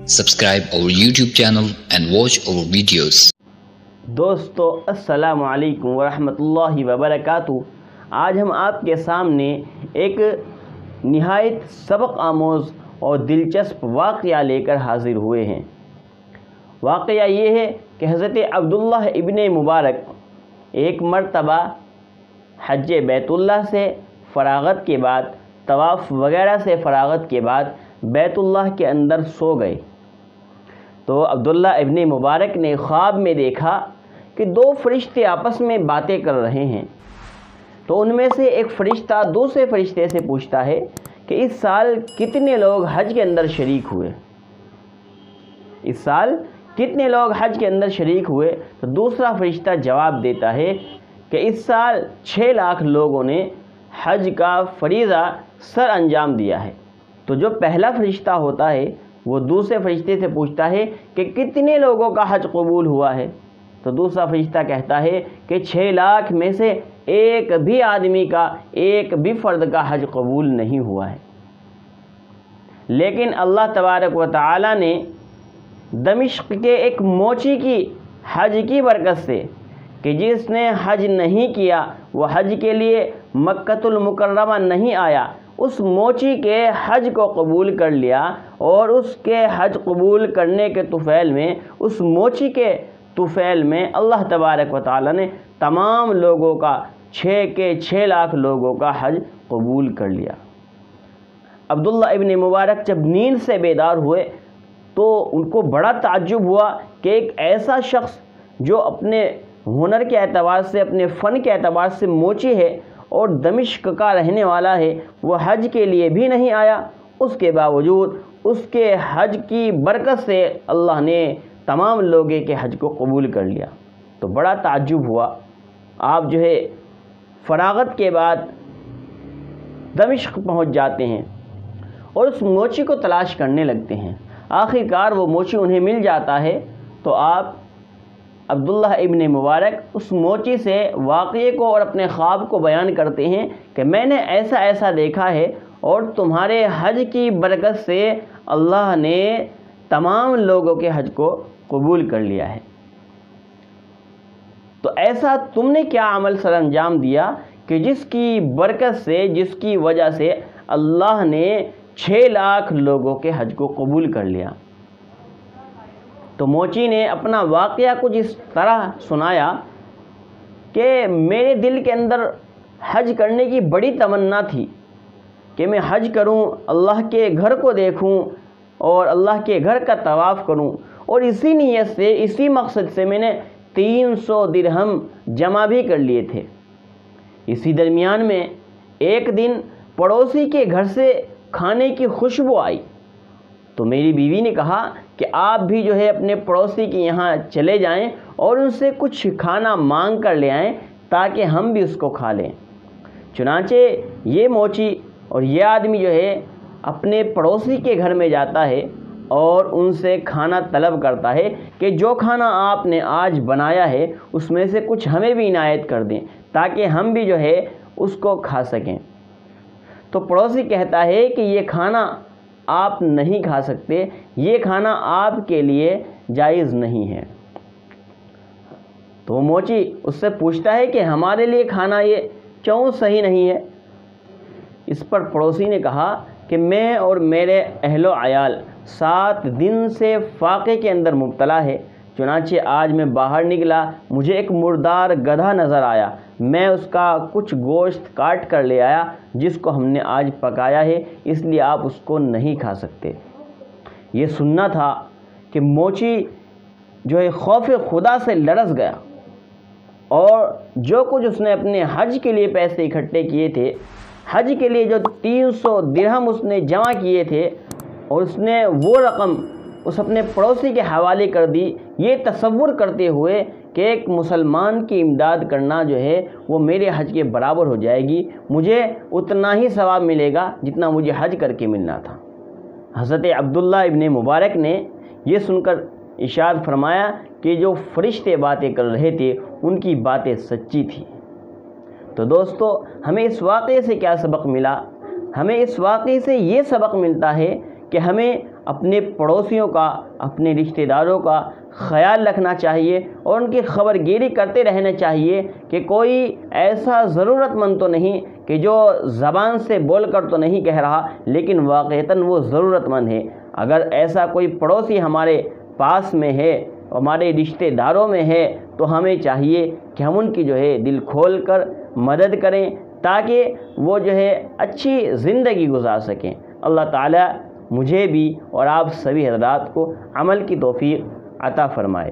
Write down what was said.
Subscribe our YouTube channel and watch our videos. دوستو السلام علیکم ورحمۃ اللہ وبرکاتہ۔ آج ہم آپ کے سامنے ایک نہایت سبق آموز اور دلچسپ واقعہ لے کر حاضر ہوئے ہیں۔ واقعہ یہ ہے کہ حضرت عبداللہ ابن مبارک ایک مرتبہ حج بیت اللہ سے فراغت کے بعد، طواف وغیرہ سے فراغت کے بعد بیت اللہ کے اندر سو گئے تو عبداللہ ابن مبارک نے خواب میں دیکھا کہ دو فرشتے آپس میں باتیں کر رہے ہیں۔ تو ان میں سے ایک فرشتہ دوسرے فرشتے سے پوچھتا ہے کہ اس سال کتنے لوگ حج کے اندر شریک ہوئے؟ اس سال کتنے لوگ حج کے اندر شریک ہوئے؟ تو دوسرا فرشتہ جواب دیتا ہے کہ اس سال 6 لاکھ لوگوں نے حج کا فریضہ سر انجام دیا ہے۔ تو جو پہلا فرشتہ ہوتا ہے وہ دوسرے فرشتے سے پوچھتا ہے کہ کتنے لوگوں کا حج قبول ہوا ہے؟ تو دوسرا فرشتہ کہتا ہے کہ 6 لاکھ میں سے ایک بھی آدمی کا، ایک بھی فرد کا حج قبول نہیں ہوا ہے۔ لیکن اللہ تبارک و تعالی نے دمشق کے ایک موچی کی حج کی برکت سے، کہ جس نے حج نہیں کیا، وہ حج کے لیے مکۃ المکرمہ نہیں آیا، اس موچی کے حج کو قبول کر لیا، اور اس کے حج قبول کرنے کے طفیل میں، اس موچی کے طفیل میں اللہ تبارک و تعالی نے تمام لوگوں کا 6 لاکھ لوگوں کا حج قبول کر لیا۔ عبداللہ ابن مبارک جب نیند سے بیدار ہوئے تو ان کو بڑا تعجب ہوا کہ ایک ایسا شخص جو اپنے ہنر کے اعتبار سے، اپنے فن کے اعتبار سے موچی ہے اور دمشق کا رہنے والا ہے، وہ حج کے لیے بھی نہیں آیا۔ اس کے باوجود اس کے حج کی برکت سے اللہ نے تمام لوگوں کے حج کو قبول کر لیا۔ تو بڑا تعجب ہوا۔ آپ فراغت کے بعد دمشق پہنچ جاتے ہیں اور اس موچی کو تلاش کرنے لگتے ہیں۔ آخر کار وہ موچی انہیں مل جاتا ہے تو آپ عبداللہ ابن مبارک اس موچی سے واقعے کو اور اپنے خواب کو بیان کرتے ہیں کہ میں نے ایسا ایسا دیکھا ہے، اور تمہارے حج کی برکت سے اللہ نے تمام لوگوں کے حج کو قبول کر لیا ہے۔ تو ایسا تم نے کیا عمل سر انجام دیا کہ جس کی برکت سے، جس کی وجہ سے اللہ نے 6 لاکھ لوگوں کے حج کو قبول کر لیا؟ تو موچی نے اپنا واقعہ کچھ اس طرح سنایا کہ میرے دل کے اندر حج کرنے کی بڑی تمنا تھی کہ میں حج کروں، اللہ کے گھر کو دیکھوں اور اللہ کے گھر کا طواف کروں، اور اسی نیت سے، اسی مقصد سے میں نے 300 درہم جمع بھی کر لیے تھے۔ اسی درمیان میں ایک دن پڑوسی کے گھر سے کھانے کی خوشبو آئی تو میری بیوی نے کہا کہ آپ بھی اپنے پڑوسی کے یہاں چلے جائیں اور ان سے کچھ کھانا مانگ کر لے آئیں تاکہ ہم بھی اس کو کھا لیں۔ چنانچہ یہ موچی اور یہ آدمی اپنے پڑوسی کے گھر میں جاتا ہے اور ان سے کھانا طلب کرتا ہے کہ جو کھانا آپ نے آج بنایا ہے اس میں سے کچھ ہمیں بھی عنایت کر دیں تاکہ ہم بھی اس کو کھا سکیں۔ تو پڑوسی کہتا ہے کہ یہ کھانا آپ نہیں کھا سکتے، یہ کھانا آپ کے لیے جائز نہیں ہے۔ تو وہ موچی اس سے پوچھتا ہے کہ ہمارے لیے کھانا یہ کیوں صحیح نہیں ہے؟ اس پر پڑوسی نے کہا کہ میں اور میرے اہل و عیال 7 دن سے فاقے کے اندر مبتلا ہے، چنانچہ آج میں باہر نکلا، مجھے ایک مردار گدھا نظر آیا، میں اس کا کچھ گوشت کاٹ کر لے آیا جس کو ہم نے آج پکایا ہے، اس لیے آپ اس کو نہیں کھا سکتے۔ یہ سننا تھا کہ موچی خوف خدا سے لرز گیا، اور جو کچھ اس نے اپنے حج کے لیے پیسے اکٹھے کیے تھے، حج کے لیے جو 300 درہم اس نے جمع کیے تھے، اور اس نے وہ رقم اس اپنے پڑوسی کے حوالے کر دی، یہ تصور کرتے ہوئے کہ ایک مسلمان کی امداد کرنا وہ میرے حج کے برابر ہو جائے گی، مجھے اتنا ہی ثواب ملے گا جتنا مجھے حج کر کے ملنا تھا۔ حضرت عبداللہ ابن مبارک نے یہ سن کر ارشاد فرمایا کہ جو فرشتے باتیں کر رہے تھے ان کی باتیں سچی تھیں۔ تو دوستو، ہمیں اس واقعے سے کیا سبق ملا؟ ہمیں اس واقعے سے یہ سبق ملتا ہے کہ ہمیں اپنے پڑوسیوں کا، اپنے رشتہ داروں کا خیال رکھنا چاہیے اور ان کی خبر گیری کرتے رہنا چاہیے کہ کوئی ایسا ضرورت مند تو نہیں کہ جو زبان سے بول کر تو نہیں کہہ رہا لیکن واقعتاً وہ ضرورت مند ہے۔ اگر ایسا کوئی پڑوسی ہمارے پاس میں ہے، ہمارے رشتہ داروں میں ہے، تو ہمیں چاہیے کہ ہم ان کی دل کھول کر مدد کریں تاکہ وہ اچھی زندگی گزار سکیں۔ اللہ تعالیٰ مجھے بھی اور آپ سبھی حضرات کو عمل کی توفیق عطا فرمائے۔